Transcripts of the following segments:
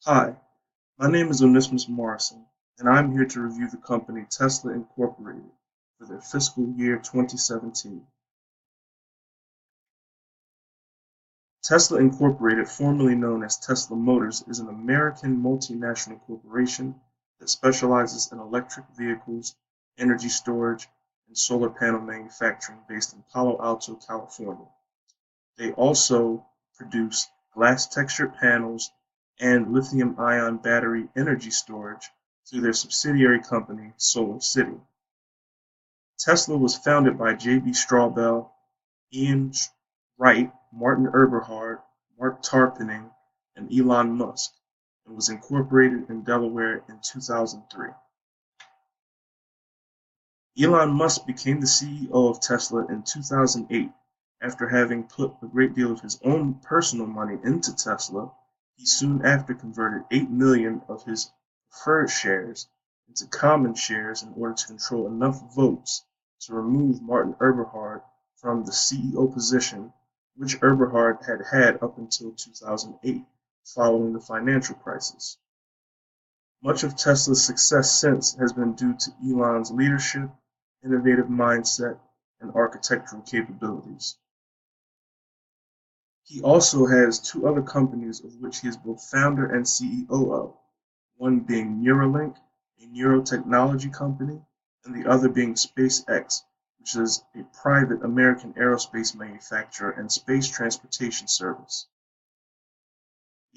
Hi, my name is Onesimus Morrison, and I'm here to review the company Tesla Incorporated for their fiscal year 2017. Tesla Incorporated, formerly known as Tesla Motors, is an American multinational corporation that specializes in electric vehicles, energy storage, and solar panel manufacturing based in Palo Alto, California. They also produce glass-textured panels and lithium-ion battery energy storage through their subsidiary company, SolarCity. Tesla was founded by J.B. Straubel, Ian Wright, Martin Eberhard, Mark Tarpenning, and Elon Musk, and was incorporated in Delaware in 2003. Elon Musk became the CEO of Tesla in 2008 after having put a great deal of his own personal money into Tesla. He soon after converted 8 million of his preferred shares into common shares in order to control enough votes to remove Martin Eberhard from the CEO position, which Eberhard had had up until 2008, following the financial crisis. Much of Tesla's success since has been due to Elon's leadership, innovative mindset, and architectural capabilities. He also has two other companies of which he is both founder and CEO of, one being Neuralink, a neurotechnology company, and the other being SpaceX, which is a private American aerospace manufacturer and space transportation service.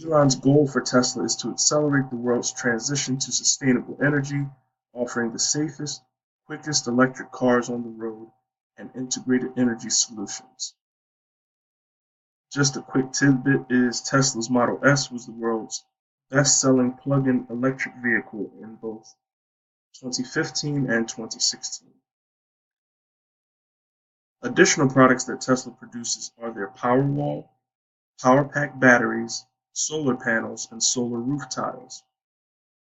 Elon's goal for Tesla is to accelerate the world's transition to sustainable energy, offering the safest, quickest electric cars on the road and integrated energy solutions. Just a quick tidbit is Tesla's Model S was the world's best-selling plug-in electric vehicle in both 2015 and 2016. Additional products that Tesla produces are their Powerwall, PowerPack batteries, solar panels, and solar roof tiles.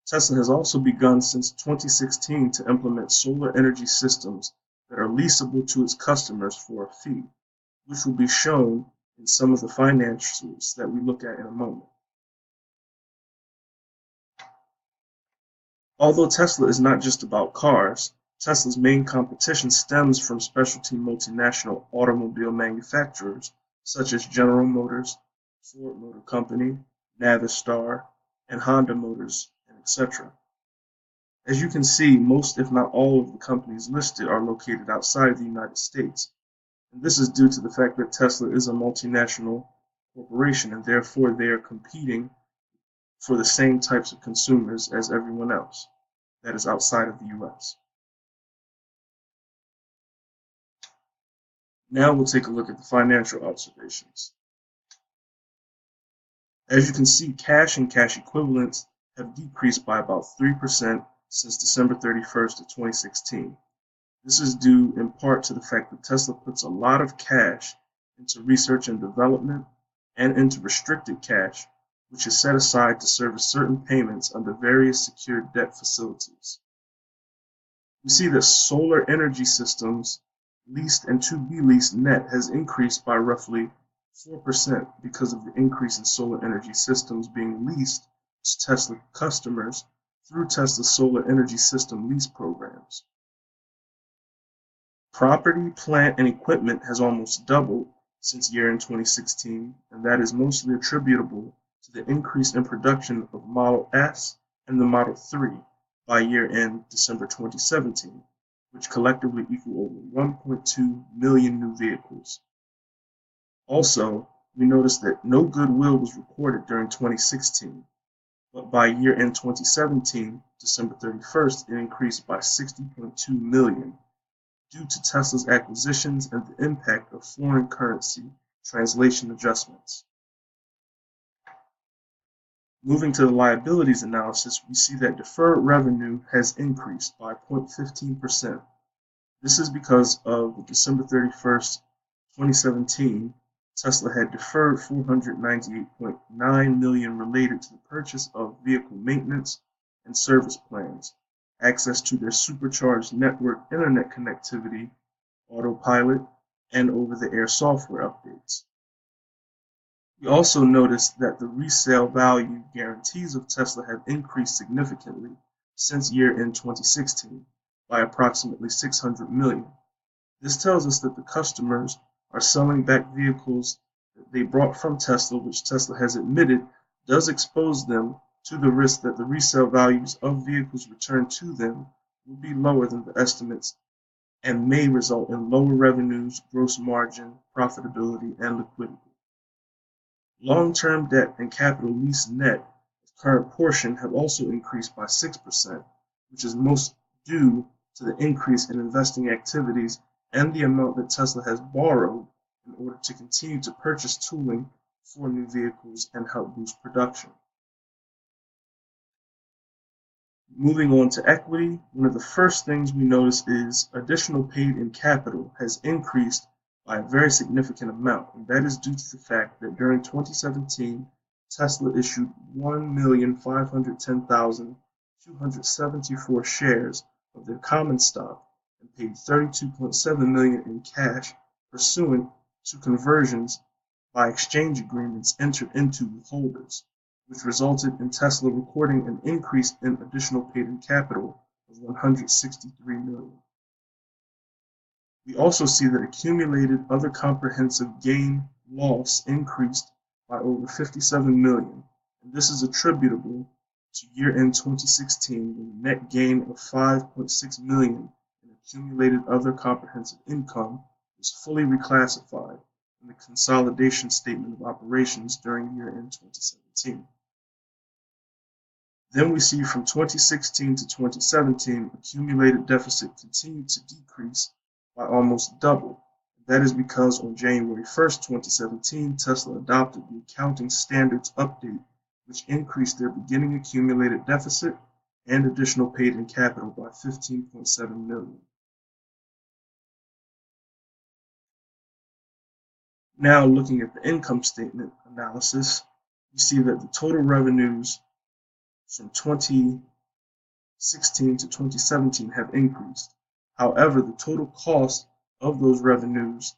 Tesla has also begun since 2016 to implement solar energy systems that are leasable to its customers for a fee, which will be shown in some of the financials that we look at in a moment. Although Tesla is not just about cars, Tesla's main competition stems from specialty multinational automobile manufacturers such as General Motors, Ford Motor Company, Navistar, and Honda Motors, and etc. As you can see, most if not all of the companies listed are located outside of the United States, and this is due to the fact that Tesla is a multinational corporation and therefore they are competing for the same types of consumers as everyone else that is outside of the US. Now we'll take a look at the financial observations. As you can see, cash and cash equivalents have decreased by about 3% since December 31st of 2016. This is due in part to the fact that Tesla puts a lot of cash into research and development and into restricted cash, which is set aside to service certain payments under various secured debt facilities. We see that solar energy systems leased and to be leased net has increased by roughly 4% because of the increase in solar energy systems being leased to Tesla customers through Tesla's solar energy system lease programs. Property, plant, and equipment has almost doubled since year-end 2016, and that is mostly attributable to the increase in production of Model S and the Model 3 by year-end December 2017, which collectively equal over 1.2 million new vehicles. Also, we noticed that no goodwill was recorded during 2016, but by year-end 2017, December 31st, it increased by 60.2 million due to Tesla's acquisitions and the impact of foreign currency translation adjustments. Moving to the liabilities analysis, we see that deferred revenue has increased by 0.15%. This is because of the December 31st, 2017, Tesla had deferred 498.9 million related to the purchase of vehicle maintenance and service plans, access to their supercharged network internet connectivity, autopilot, and over-the-air software updates. We also noticed that the resale value guarantees of Tesla have increased significantly since year-end 2016 by approximately 600 million. This tells us that the customers are selling back vehicles that they bought from Tesla, which Tesla has admitted does expose them to the risk that the resale values of vehicles returned to them will be lower than the estimates and may result in lower revenues, gross margin, profitability, and liquidity. Long-term debt and capital lease net of current portion have also increased by 6%, which is most due to the increase in investing activities and the amount that Tesla has borrowed in order to continue to purchase tooling for new vehicles and help boost production. Moving on to equity, one of the first things we notice is additional paid-in capital has increased by a very significant amount, and that is due to the fact that during 2017, Tesla issued 1,510,274 shares of their common stock and paid 32.7 million in cash pursuant to conversions by exchange agreements entered into with holders, which resulted in Tesla recording an increase in additional paid-in capital of 163 million. We also see that accumulated other comprehensive gain loss increased by over 57 million, and this is attributable to year-end 2016 when the net gain of 5.6 million in accumulated other comprehensive income was fully reclassified in the consolidation statement of operations during year-end 2017. Then we see from 2016 to 2017, accumulated deficit continued to decrease by almost double. That is because on January 1st, 2017, Tesla adopted the Accounting Standards Update, which increased their beginning accumulated deficit and additional paid-in capital by 15.7 million. Now looking at the income statement analysis, we see that the total revenues from 2016 to 2017 have increased. However, the total cost of those revenues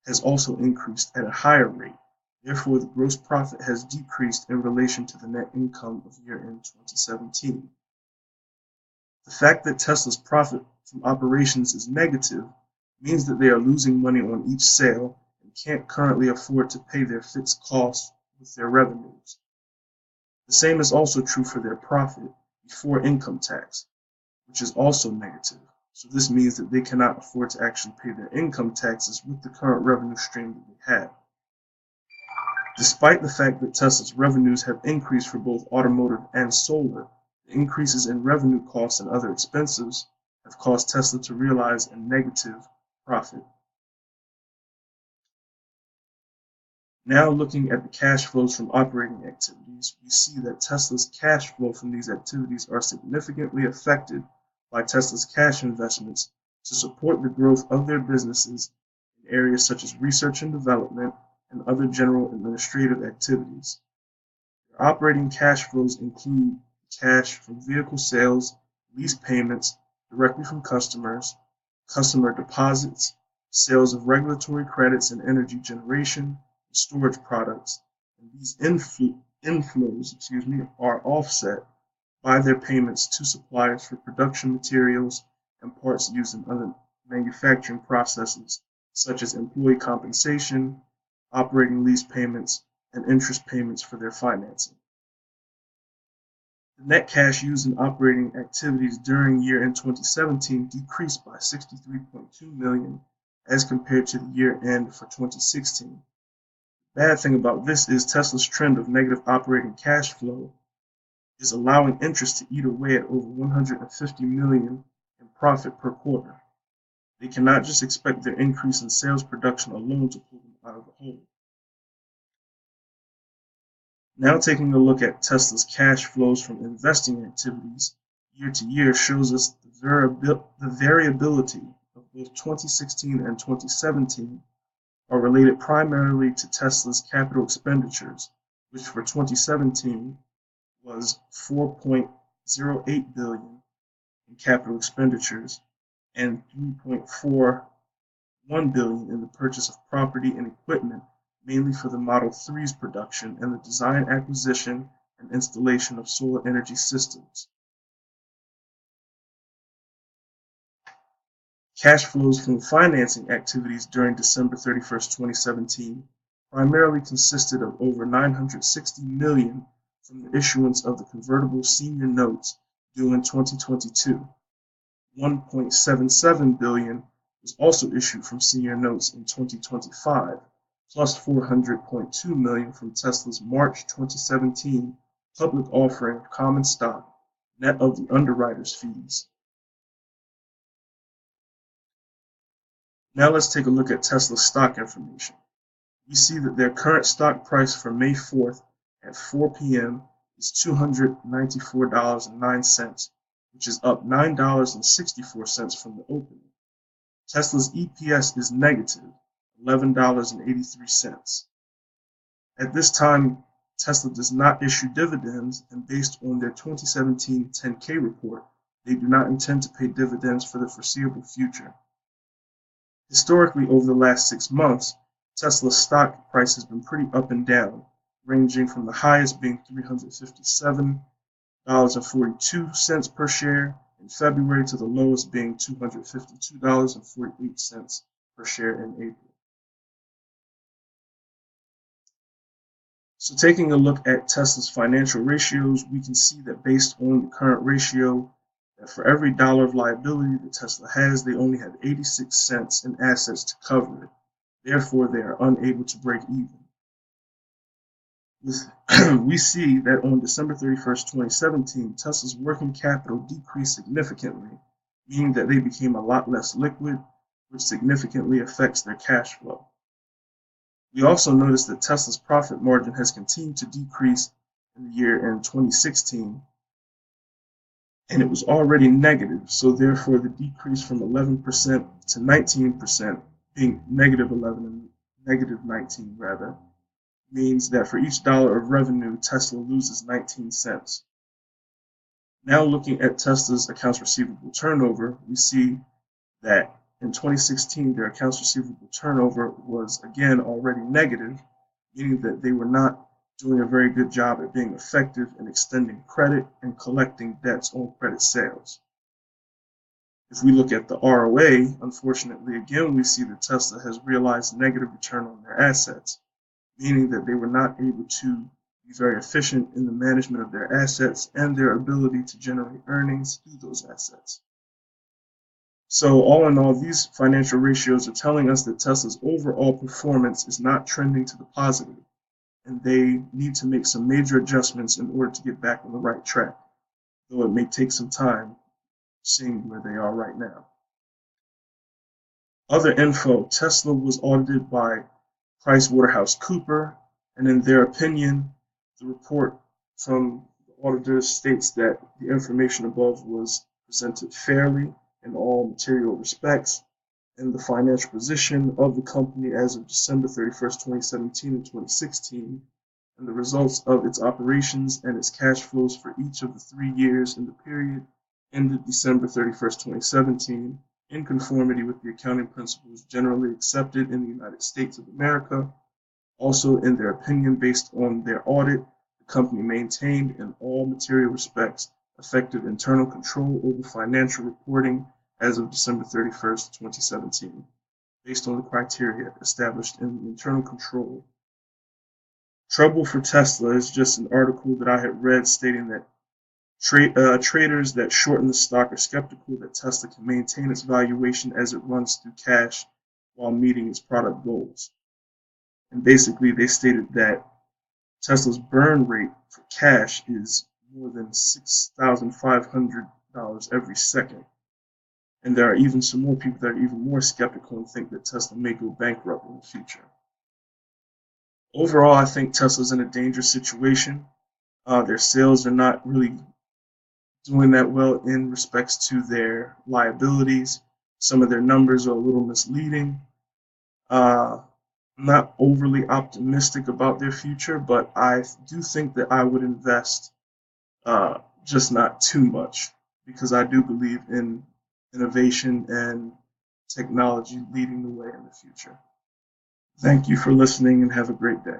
has also increased at a higher rate. Therefore, the gross profit has decreased in relation to the net income of year-end 2017. The fact that Tesla's profit from operations is negative means that they are losing money on each sale and can't currently afford to pay their fixed costs with their revenues. The same is also true for their profit before income tax, which is also negative. So this means that they cannot afford to actually pay their income taxes with the current revenue stream that they have. Despite the fact that Tesla's revenues have increased for both automotive and solar, the increases in revenue costs and other expenses have caused Tesla to realize a negative profit. Now looking at the cash flows from operating activities, we see that Tesla's cash flow from these activities are significantly affected by Tesla's cash investments to support the growth of their businesses in areas such as research and development and other general administrative activities. Their operating cash flows include cash from vehicle sales, lease payments directly from customers, customer deposits, sales of regulatory credits and energy generation, and storage products, and these inflows are offset by their payments to suppliers for production materials and parts used in other manufacturing processes, such as employee compensation, operating lease payments, and interest payments for their financing. The net cash used in operating activities during year-end 2017 decreased by 63.2 million as compared to the year-end for 2016. The bad thing about this is Tesla's trend of negative operating cash flow is allowing interest to eat away at over 150 million in profit per quarter. They cannot just expect their increase in sales production alone to pull them out of the hole. Now taking a look at Tesla's cash flows from investing activities year to year shows us the variability of both 2016 and 2017 are related primarily to Tesla's capital expenditures, which for 2017 was 4.08 billion in capital expenditures and 3.41 billion in the purchase of property and equipment mainly for the Model 3's production and the design, acquisition, and installation of solar energy systems. Cash flows from financing activities during December 31st, 2017 primarily consisted of over $960 million from the issuance of the convertible senior notes due in 2022. $1.77 billion was also issued from senior notes in 2025, plus $400.2 million from Tesla's March 2017 public offering of common stock, net of the underwriters' fees. Now let's take a look at Tesla's stock information. We see that their current stock price for May 4th at 4 p.m. is $294.09, which is up $9.64 from the opening. Tesla's EPS is negative $11.83. At this time, Tesla does not issue dividends, and based on their 2017 10-K report, they do not intend to pay dividends for the foreseeable future. Historically, over the last 6 months, Tesla's stock price has been pretty up and down, ranging from the highest being $357.42 per share in February to the lowest being $252.48 per share in April. So taking a look at Tesla's financial ratios, we can see that based on the current ratio, that for every dollar of liability that Tesla has, they only have 86 cents in assets to cover it. Therefore, they are unable to break even. We see that on December 31st, 2017, Tesla's working capital decreased significantly, meaning that they became a lot less liquid, which significantly affects their cash flow. We also notice that Tesla's profit margin has continued to decrease in the year in 2016, and it was already negative, so therefore the decrease from 11% to 19%, being negative 11 and negative 19 rather, means that for each dollar of revenue, Tesla loses 19 cents. Now looking at Tesla's accounts receivable turnover, we see that in 2016, their accounts receivable turnover was again already negative, meaning that they were not doing a very good job at being effective in extending credit and collecting debts on credit sales. If we look at the ROA, unfortunately, again, we see that Tesla has realized negative return on their assets, meaning that they were not able to be very efficient in the management of their assets and their ability to generate earnings through those assets. So all in all, these financial ratios are telling us that Tesla's overall performance is not trending to the positive, and they need to make some major adjustments in order to get back on the right track, though it may take some time seeing where they are right now. Other info: Tesla was audited by PricewaterhouseCoopers, and in their opinion, the report from the auditors states that the information above was presented fairly in all material respects, and the financial position of the company as of December 31st, 2017 and 2016, and the results of its operations and its cash flows for each of the 3 years in the period ended December 31st, 2017, in conformity with the accounting principles generally accepted in the United States of America. Also, in their opinion, based on their audit, the company maintained in all material respects effective internal control over financial reporting as of December 31st, 2017, based on the criteria established in the internal control. Trouble for Tesla is just an article that I had read stating that traders that shorten the stock are skeptical that Tesla can maintain its valuation as it runs through cash while meeting its product goals. And basically, they stated that Tesla's burn rate for cash is more than $6,500 every second. And there are even some more people that are even more skeptical and think that Tesla may go bankrupt in the future. Overall, I think Tesla's in a dangerous situation. Their sales are not really doing that well in respects to their liabilities. Some of their numbers are a little misleading. I'm not overly optimistic about their future, but I do think that I would invest, just not too much, because I do believe in innovation and technology leading the way in the future. Thank you for listening and have a great day.